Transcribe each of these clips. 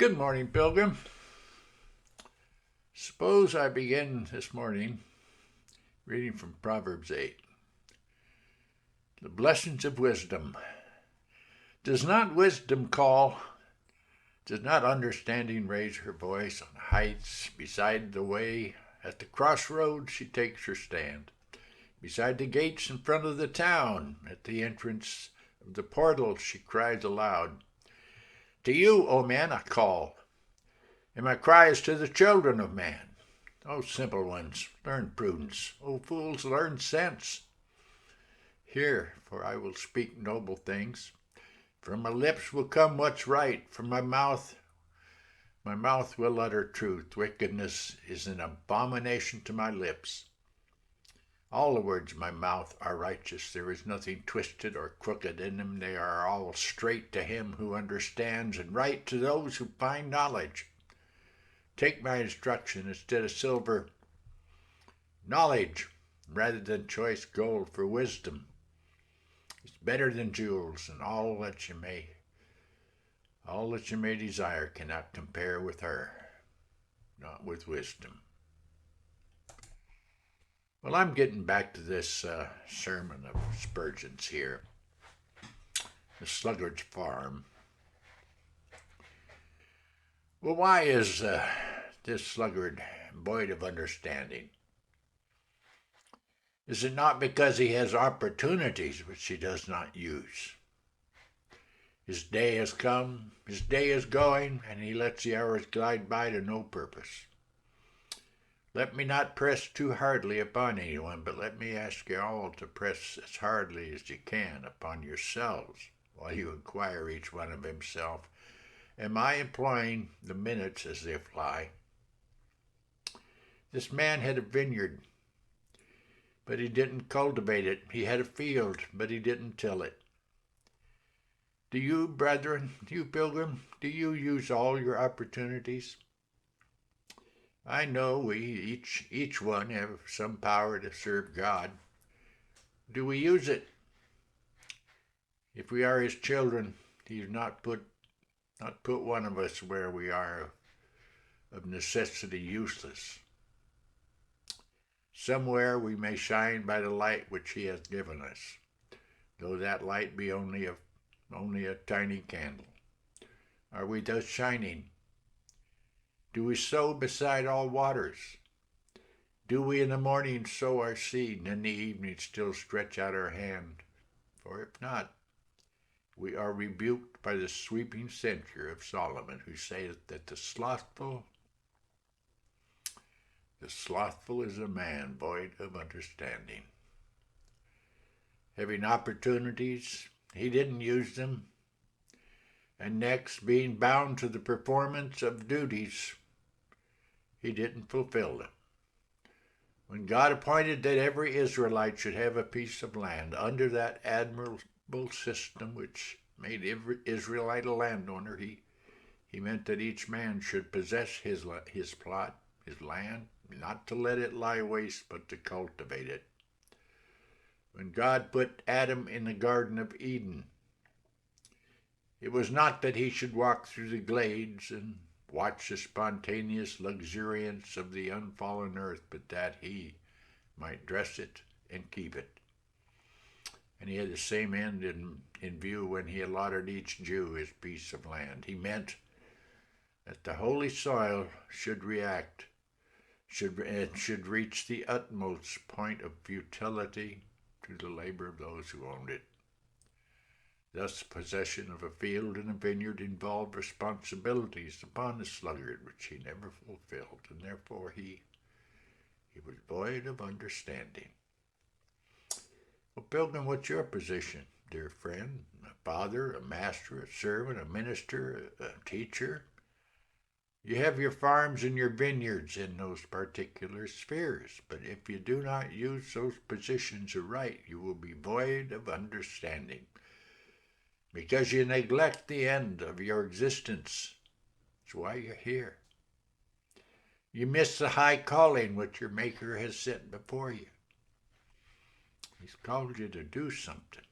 Good morning, Pilgrim. Suppose I begin this morning reading from Proverbs 8. The blessings of wisdom. Does not wisdom call? Does not understanding raise her voice on heights beside the way? At the crossroads she takes her stand. Beside the gates in front of the town, at the entrance of the portal, she cries aloud, To you, O men, I call, and my cry is to the children of man. O simple ones, learn prudence. O fools, learn sense. Hear, for I will speak noble things. From my lips will come what's right. From my mouth will utter truth. Wickedness is an abomination to my lips. All the words of my mouth are righteous. There is nothing twisted or crooked in them. They are all straight to him who understands, and right to those who find knowledge. Take my instruction instead of silver, knowledge rather than choice gold, for wisdom is better than jewels, and all that you may desire cannot compare with her, not with wisdom. Well, I'm getting back to this sermon of Spurgeon's here, the Sluggards Farm. Well, why is this sluggard void of understanding? Is it not because he has opportunities which he does not use? His day has come, his day is going, and he lets the hours glide by to no purpose. Let me not press too hardly upon anyone, but let me ask you all to press as hardly as you can upon yourselves, while you inquire each one of himself, am I employing the minutes as they fly? This man had a vineyard, but he didn't cultivate it. He had a field, but he didn't till it. Do you, brethren, you pilgrim, do you use all your opportunities? I know we each one have some power to serve God. Do we use it? If we are his children, he's not put one of us where we are of necessity useless. Somewhere we may shine by the light which he has given us, though that light be only a tiny candle. Are we thus shining? Do we sow beside all waters? Do we in the morning sow our seed, and in the evening still stretch out our hand? For if not, we are rebuked by the sweeping censure of Solomon, who saith that the slothful is a man void of understanding. Having opportunities, he didn't use them. And next, being bound to the performance of duties, he didn't fulfill them. When God appointed that every Israelite should have a piece of land under that admirable system which made every Israelite a landowner, he meant that each man should possess his plot, his land, not to let it lie waste, but to cultivate it. When God put Adam in the Garden of Eden, it was not that he should walk through the glades and watch the spontaneous luxuriance of the unfallen earth, but that he might dress it and keep it. And he had the same end in view when he allotted each Jew his piece of land. He meant that the holy soil should should reach the utmost point of futility to the labor of those who owned it. Thus, possession of a field and a vineyard involved responsibilities upon the sluggard which he never fulfilled, and therefore he was void of understanding. Well, Pilgrim, what's your position, dear friend? A father, a master, a servant, a minister, a teacher? You have your farms and your vineyards in those particular spheres, but if you do not use those positions aright, you will be void of understanding, because you neglect the end of your existence. That's why you're here. You miss the high calling which your Maker has set before you. He's called you to do something.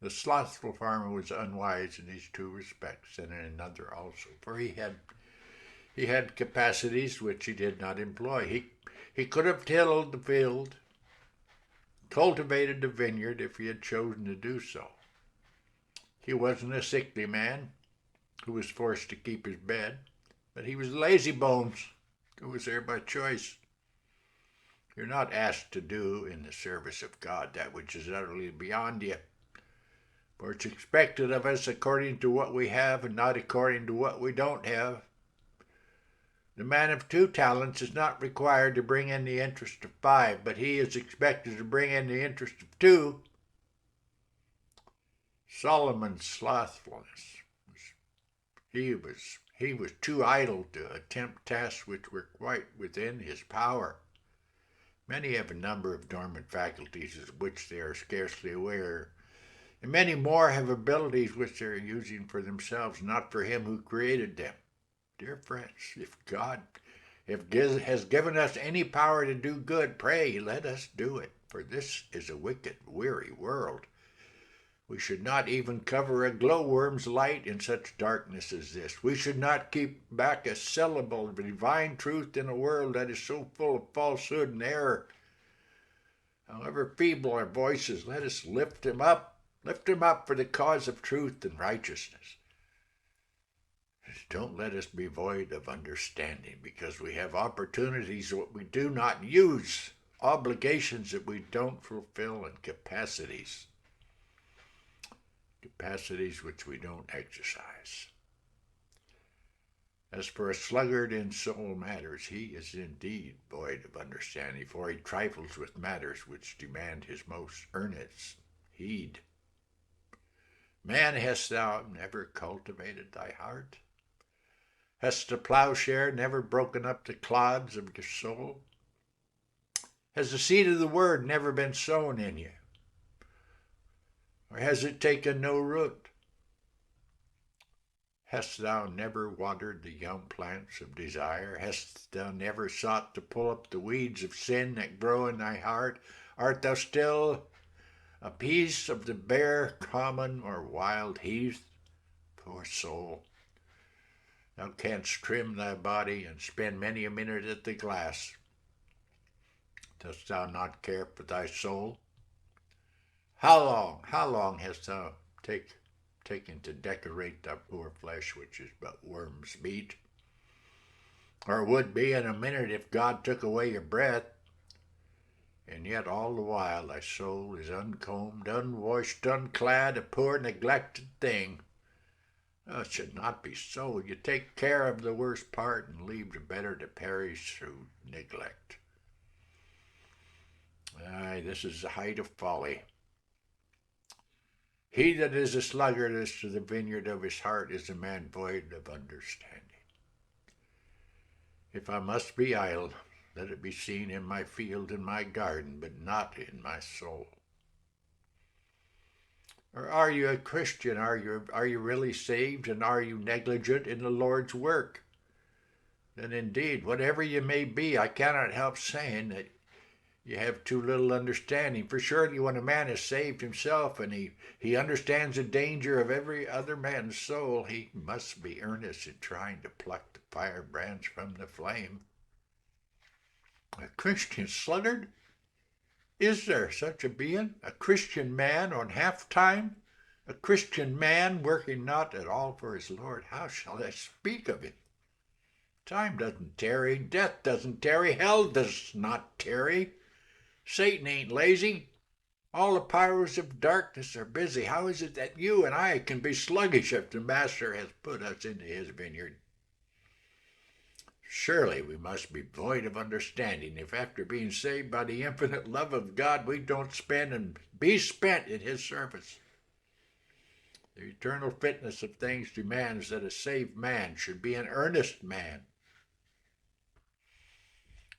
The slothful farmer was unwise in these two respects, and in another also, for he had capacities which he did not employ. He could have tilled the field, cultivated the vineyard if he had chosen to do so. He wasn't a sickly man who was forced to keep his bed, but he was lazy bones who was there by choice. You're not asked to do in the service of God that which is utterly beyond you, for it's expected of us according to what we have and not according to what we don't have. The man of 2 talents is not required to bring in the interest of 5, but he is expected to bring in the interest of 2. Solomon's slothfulness, he was too idle to attempt tasks which were quite within his power. Many have a number of dormant faculties of which they are scarcely aware, and many more have abilities which they are using for themselves, not for him who created them. Dear friends, if God has given us any power to do good, pray, let us do it, for this is a wicked, weary world. We should not even cover a glowworm's light in such darkness as this. We should not keep back a syllable of divine truth in a world that is so full of falsehood and error. However feeble our voices, let us lift them up for the cause of truth and righteousness. Don't let us be void of understanding, because we have opportunities that we do not use, obligations that we don't fulfill, and capacities which we don't exercise. As for a sluggard in soul matters, he is indeed void of understanding, for he trifles with matters which demand his most earnest heed. Man, hast thou never cultivated thy heart? Hast the plowshare never broken up the clods of your soul? Has the seed of the word never been sown in you? Or has it taken no root? Hast thou never watered the young plants of desire? Hast thou never sought to pull up the weeds of sin that grow in thy heart? Art thou still a piece of the bare, common, or wild heath? Poor soul, thou canst trim thy body and spend many a minute at the glass. Dost thou not care for thy soul? How long hast thou taken to decorate thy poor flesh, which is but worm's meat? Or would be in a minute if God took away your breath. And yet all the while thy soul is uncombed, unwashed, unclad, a poor neglected thing. Oh, it should not be so. You take care of the worst part and leave the better to perish through neglect. Aye, this is the height of folly. He that is a sluggard as to the vineyard of his heart is a man void of understanding. If I must be idle, let it be seen in my field and my garden, but not in my soul. Or are you a Christian? Are you really saved, and are you negligent in the Lord's work? Then indeed, whatever you may be, I cannot help saying that you have too little understanding. For surely when a man is saved himself and he understands the danger of every other man's soul, he must be earnest in trying to pluck the firebrands from the flame. A Christian sluggard? Is there such a being? A Christian man on half-time? A Christian man working not at all for his Lord? How shall I speak of it? Time doesn't tarry, death doesn't tarry, hell does not tarry. Satan ain't lazy. All the powers of darkness are busy. How is it that you and I can be sluggish if the Master has put us into his vineyard? Surely we must be void of understanding if after being saved by the infinite love of God we don't spend and be spent in his service. The eternal fitness of things demands that a saved man should be an earnest man.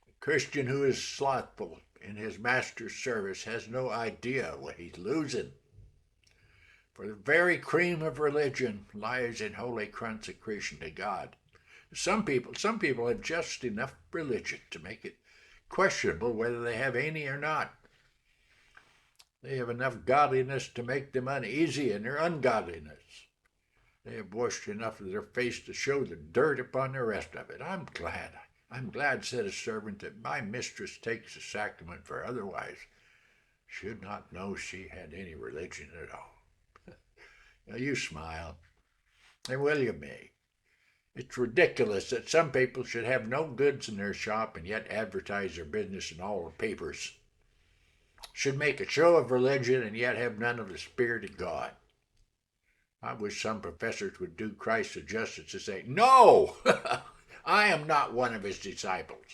A Christian who is slothful in his master's service has no idea what he's losing. For the very cream of religion lies in holy consecration to God. Some people have just enough religion to make it questionable whether they have any or not. They have enough godliness to make them uneasy in their ungodliness. They have washed enough of their face to show the dirt upon the rest of it. I'm glad, said a servant, that my mistress takes the sacrament, for otherwise should not know she had any religion at all. Now you smile, and well you may. It's ridiculous that some people should have no goods in their shop and yet advertise their business in all the papers. Should make a show of religion and yet have none of the Spirit of God. I wish some professors would do Christ the justice to say, "No, I am not one of his disciples.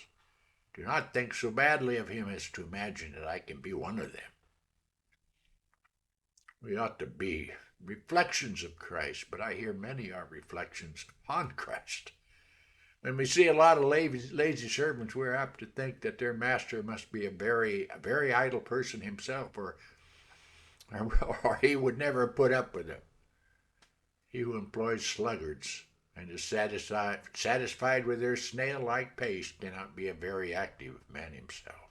Do not think so badly of him as to imagine that I can be one of them." We ought to be reflections of Christ, but I hear many are reflections on Christ. When we see a lot of lazy servants, we're apt to think that their master must be a very idle person himself, or he would never put up with them. He who employs sluggards and is satisfied with their snail-like pace cannot be a very active man himself.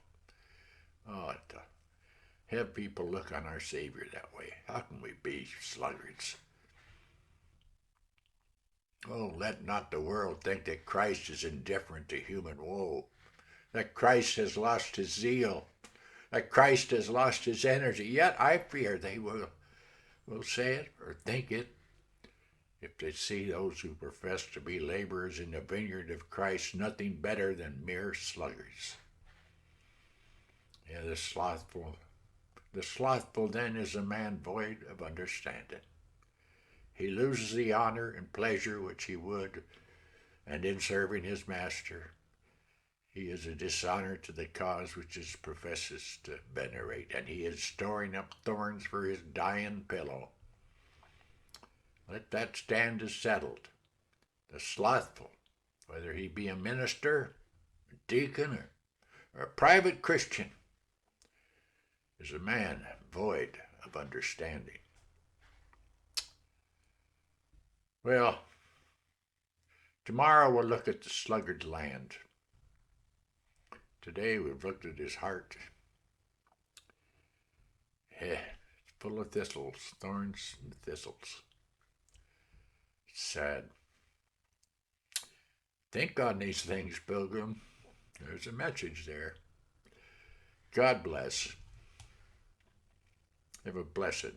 Oh, to have people look on our Savior that way. How can we be sluggards? Oh, let not the world think that Christ is indifferent to human woe, that Christ has lost his zeal, that Christ has lost his energy. Yet I fear they will say it or think it if they see those who profess to be laborers in the vineyard of Christ nothing better than mere sluggards. Yeah, the slothful then is a man void of understanding. He loses the honor and pleasure which he would, and in serving his master, he is a dishonor to the cause which he professes to venerate, and he is storing up thorns for his dying pillow. Let that stand as settled. The slothful, whether he be a minister, a deacon, or a private Christian, is a man void of understanding. Well, tomorrow we'll look at the sluggard's land. Today we've looked at his heart. It's full of thistles, thorns and thistles. Sad. Think on these things, pilgrim. There's a message there. God bless. Have a blessed